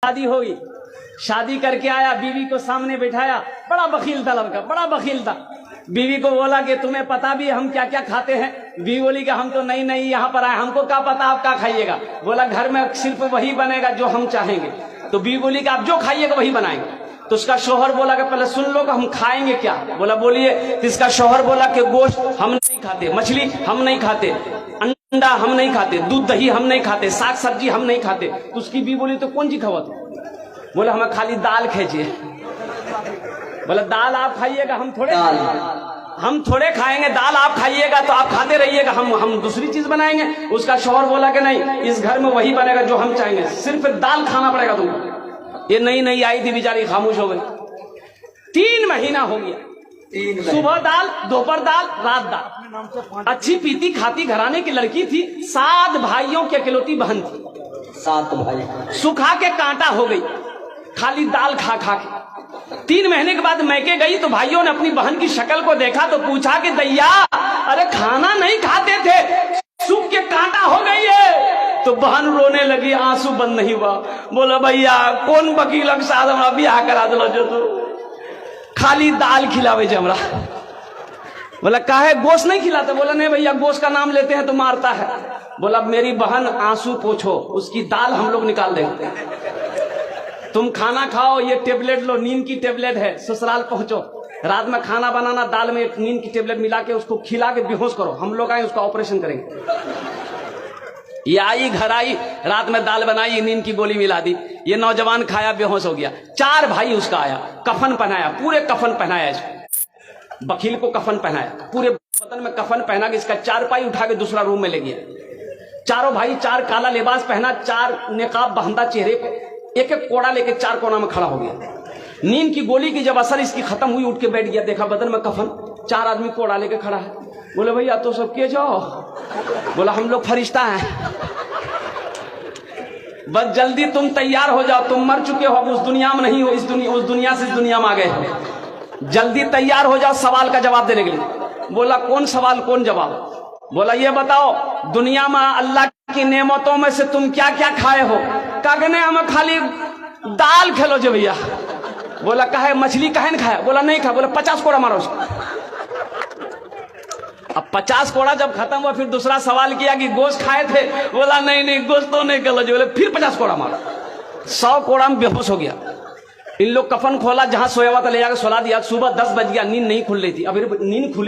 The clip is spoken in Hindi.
शादी होगी, शादी करके आया, बीवी को सामने बिठाया। बड़ा बखील था लड़का, बड़ा बखील था। बीवी को बोला कि तुम्हें पता भी हम क्या क्या खाते हैं? बीवी बोली कि हम तो नई नई यहाँ पर आए, हमको क्या पता आप क्या खाइएगा। बोला घर में सिर्फ वही बनेगा जो हम चाहेंगे। तो बीवी बोली कि आप जो खाइएगा वही बनाएंगे। तो उसका शौहर बोला कि पहले सुन लो कि हम खाएंगे क्या। बोला बोलिए। तो इसका शौहर बोला कि गोश्त हम नहीं खाते, मछली हम नहीं खाते, अंडा हम नहीं खाते, दूध दही हम नहीं खाते, साग सब्जी हम नहीं खाते। तो उसकी बीवी बोली तो कौन सी खावा तू? बोला हमें खाली दाल खींचिए। बोला दाल आप खाइएगा, हम थोड़े खाएंगे, दाल आप खाइएगा तो आप खाते रहिएगा, हम दूसरी चीज बनाएंगे। उसका शौहर बोला कि नहीं, इस घर में वही बनेगा जो हम चाहेंगे, सिर्फ दाल खाना पड़ेगा तुमको। ये नई नई आई थी, बेचारी खामोश हो गई। 3 महीना हो गया, सुबह दाल, दोपहर दाल, रात दाल। अच्छी पीती खाती घराने की लड़की थी। 7 भाइयों की अकेलौती बहन थी। 7 भाई सुखा के कांटा हो गई, खाली दाल खा खा के। 3 महीने के बाद मैके गई तो भाइयों ने अपनी बहन की शक्ल को देखा तो पूछा कि दैया, अरे खाना नहीं खाते थे, सूख के कांटा हो गई है। तो बहन रोने लगी, आंसू बंद नहीं हुआ। बोला भैया कौन वकील के साथ हमरा ब्याह करा दिलो जो तू खाली दाल खिलावे जे हमरा। बोला काहे गोश्त नहीं खिलाते? बोला नहीं भैया, गोश्त का नाम लेते हैं तो मारता है। बोला मेरी बहन आंसू पोछो, उसकी दाल हम लोग निकाल देंगे। तुम खाना खाओ, ये टेबलेट लो, नींद की टेबलेट है, ससुराल पहुंचो, रात में खाना बनाना, दाल में नींद की टेबलेट मिला के उसको खिला के बेहोश करो, हम लोग आए उसका ऑपरेशन करेंगे। ये आई, घर आई, रात में दाल बनाई, नींद की गोली मिला दी। ये नौजवान खाया, बेहोश हो गया। 4 भाई उसका आया, कफन पहनाया, पूरे कफन पहनाया इसको। वकील को कफन पहनाया, पूरे बदन में कफन पहना के इसका 4 पाई उठा के दूसरा रूम में ले गया। चारों भाई 4 काला लिबास पहना, 4 निकाब बांधा चेहरे पे, एक एक कोड़ा लेके 4 कोना में खड़ा हो गया। नींद की गोली की जब असर इसकी खत्म हुई, उठ के बैठ गया, देखा बदन में कफन, 4 आदमी कोड़ा लेके खड़ा है। बोले भैया तो सब के जाओ। बोला हम लोग फरिश्ता हैं, बस जल्दी तुम तैयार हो जाओ, तुम मर चुके हो, अब उस दुनिया में नहीं हो, उस दुनिया से इस दुनिया में आ गए, जल्दी तैयार हो जाओ सवाल का जवाब देने के लिए। बोला कौन सवाल कौन जवाब? बोला ये बताओ दुनिया में अल्लाह की नेमतों में से तुम क्या क्या खाए हो? कहने हमें खाली दाल खेलो जो भैया। बोला कहे मछली कहे न खाया? बोला नहीं खाया। बोला 50 कोड़ा मारो उसको। अब 50 कोड़ा जब खत्म हुआ, फिर दूसरा सवाल किया कि गोश्त खाए थे? बोला नहीं नहीं, गोश्त तो नहीं खेलो जो। बोले फिर 50 कोड़ा मारो। 100 कोड़ा में बेहोश हो गया। इन लोग कफन खोला, जहां सोया हुआ था ले जाकर सुला दिया। सुबह 10 बज गया, नींद नहीं खुल रही थी। अब नींद खुली